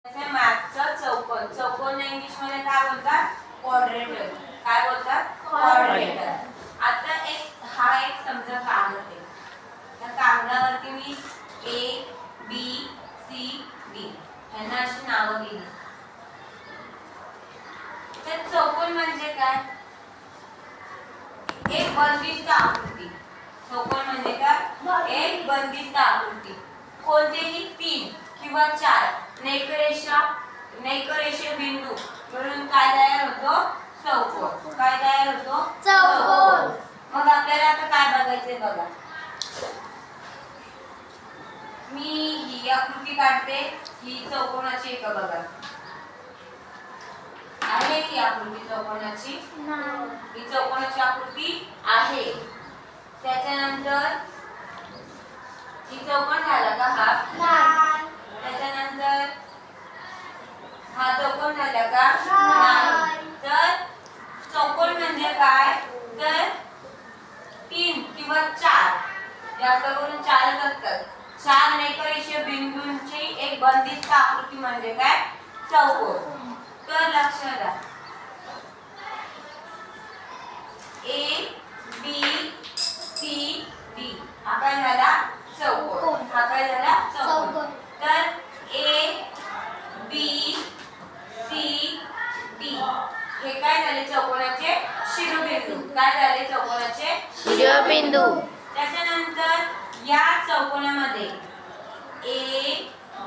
मॅथचा चौकोन. चौकोन इंग्लिश मध्ये काय बोलतात? क्वाड्रेटर. काय बोलतात? क्वाड्रेटर. आता हा एक समजा कागद आहे. त्या कागदावरती मी ए बी सी डी यांना अशी नावं दिली. तर चौकोन म्हणजे काय? एक बंदिस्त आकृती. चौकोन म्हणजे काय? एक बंदिस्त आकृती. कोणतेही 3 किंवा 4 नैकरेषीय बिंदू मिळून काय तयार होतो? चौकोन. काय तयार होतो? चौकोन. मग आपल्याला आता काय बघायचंय बघा. मी ही आकृती काढते. ही चौकोनाची आहे का बघा. आहे ही आकृती चौकोनाची? ही चौकोनाची आकृती आहे. त्याच्यानंतर ही चौकोन झाला का हा? त्याच्यानंतर हा चौकोन झाला का? नाही. तर चौकोन म्हणजे काय? तर 3 किंवा 4 जास्त करून 4च असतात. 4 नैकरेषीय बिंदूंची एक बंदिस्त आकृती म्हणजे काय? चौकोन. तर लक्ष द्या. ए बी सी डी हा काय झाला? चौकोन. हा काय झाला? चौकोन. तर ए बी सी डी हे काय झाले? चौकोनाचे शिरोबिंदू. काय झाले? चौकोनाचे शिरोबिंदू. त्याच्यानंतर या चौकोनामध्ये ए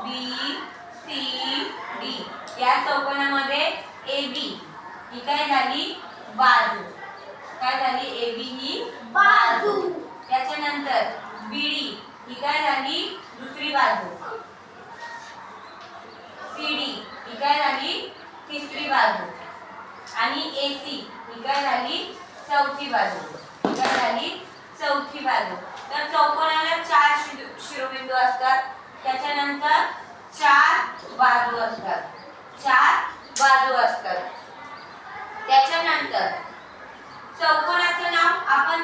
बी सी डी या चौकोनामध्ये ए बी ही काय झाली? बाजू. काय झाली? ए बी ही बाजू. त्याच्यानंतर बीडी ही काय झाली? दुसरी बाजू. सीडी ही काय झाली? तिसरी बाजू. आणि एसी ही काय झाली? चौथी बाजू. ही काय झाली? चौथी बाजू. तर चौकोनाला 4 शिरोबिंदू असतात. त्याच्यानंतर 4 बाजू असतात. 4 बाजू असतात. त्याच्यानंतर चौकोनाचं नाव आपण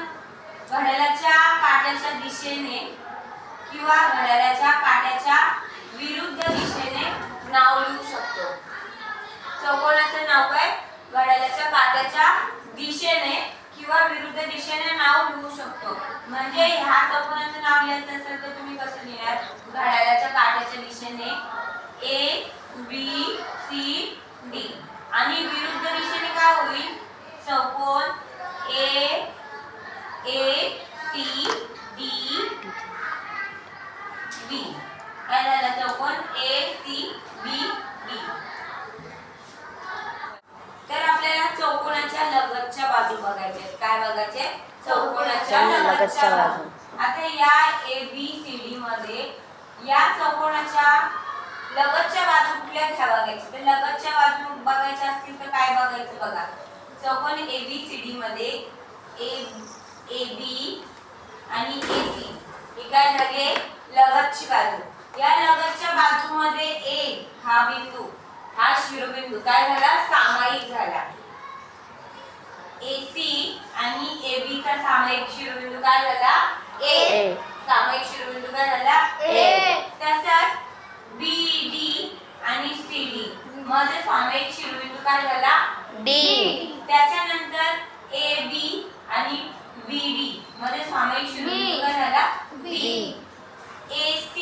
घड्याळाच्या काट्याच्या दिशेने किंवा घड्याळाच्या काट्याच्या विरुद्ध दिशेने नाव लिहू शकतो. चौकोनाचं नाव काय? घड्याळाच्या काट्याच्या दिशेने किंवा विरुद्ध दिशेने नाव लिहू शकतो. म्हणजे ह्या चौकोनाचं नाव लिहायचं असेल तर तुम्ही कसं लिहाल? घड्याळाच्या काट्याच्या दिशेने ए बी सी डी आणि विरुद्ध दिशेने काय होईल? चौकोन ए सी डी बी. काय झालं? चौकोन ए सी बी डी. तर आपल्याला चौकोनाच्या लगतच्या बाजू बघायच्या आहेत. काय बघायचे? चौकोनाच्या लगतच्या बाजू. आता या ए बी सी डी मध्ये या चौकोनाच्या लगतच्या बाजू कुठल्या घ्या बघायच्या? तर लगतच्या बाजू बघायच्या असतील तर काय बघायचं बघा. चौकोन ए बी सी डी मध्ये ए बी आणि ए सी ही काय झाली? लगतची बाजू. या लगतच्या बाजूमध्ये ए हा बिंदू हा शिरोबिंदू काय झाला? सामायिक झाला. AC आणि AB चा सामायिक शिरोबिंदू काय झाला? A. सामायिक शिरोबिंदू काय झाला? A. तसंच BD आणि CD मध्ये सामायिक शिरोबिंदू काय झाला? D. त्याच्यानंतर AB आणि BD मध्ये सामायिक शिरोबिंदू काय झाला? B. AC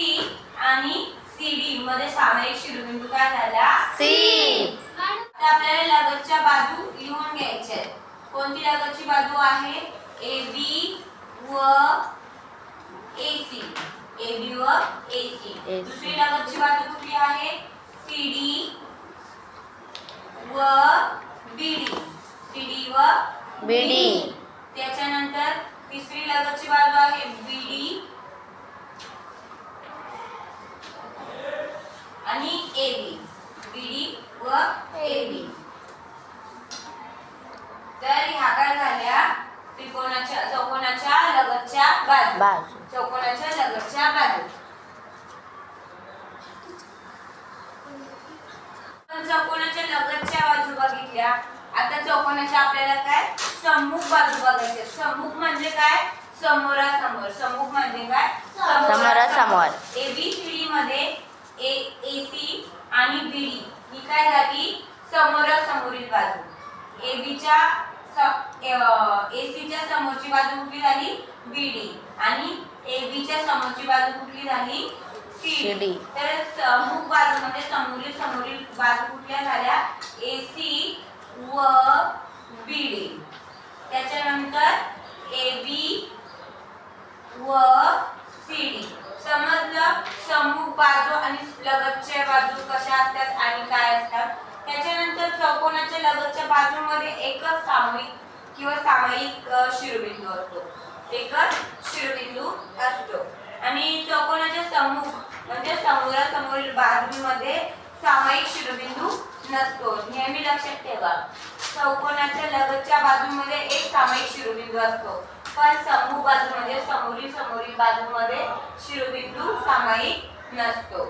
आणि CD मध्ये सामायिक शिरोबिंदू काय झाला? C. आता आपल्याला लगतच्या बाजू लिहून घ्यायच्या आहेत. कोणती लगतची बाजू आहे? AB व AC. AB व AC. दुसरी लगतची बाजू कुठली आहे? CD व BD. CD व BD. त्याच्यानंतर तिसरी लगतची बाजू आहे BD आणि AB. BD व AB. तर ह्या काय झाल्या? त्रिकोणाच्या चौकोनाच्या लगतच्या बाजू. चौकोनाच्या लगतच्या बाजू. चौकोनाच्या लगतच्या बाजू बघितल्या. आता चौकोनाच्या आपल्याला काय? सम्मुख बाजू बघायची. सम्मुख म्हणजे काय? समोरासमोर. सम्मुख म्हणजे काय? समोरासमोर. ABCD मध्ये AC आणि बीडी ही काय झाली समोरासमोरील बाजू. एबीच्या एसीच्या समोरची बाजू कुठली झाली बीडी आणि एबीच्या समोरची बाजू कुठली झाली सीडी. तर मुख बाजू म्हणजे समोरील बाजू कुठल्या झाल्या एसी व बीडी. त्याच्यानंतर एबी व सीडी. समजलं सम्मुख बाजू आणि लगतच्या बाजू कशा असतात आणि काय असतात. त्याच्यानंतर चौकोनाच्या लगतच्या बाजूमध्ये एकच सामूहिक किंवा सामायिक शिरोबिंदू असतो. एकच शिरोबिंदू असतो आणि चौकोनाच्या सम्मुख म्हणजे समोरासमोरील बाजूंमध्ये सामायिक शिरोबिंदू नसतो. नेहमी लक्षात ठेवा चौकोनाच्या लगतच्या बाजूंमध्ये एक सामायिक शिरोबिंदू असतो पण सम्मुख बाजू म्हणजे समोरील बाजूमध्ये शिरोबिंदू सामायिक नसतो.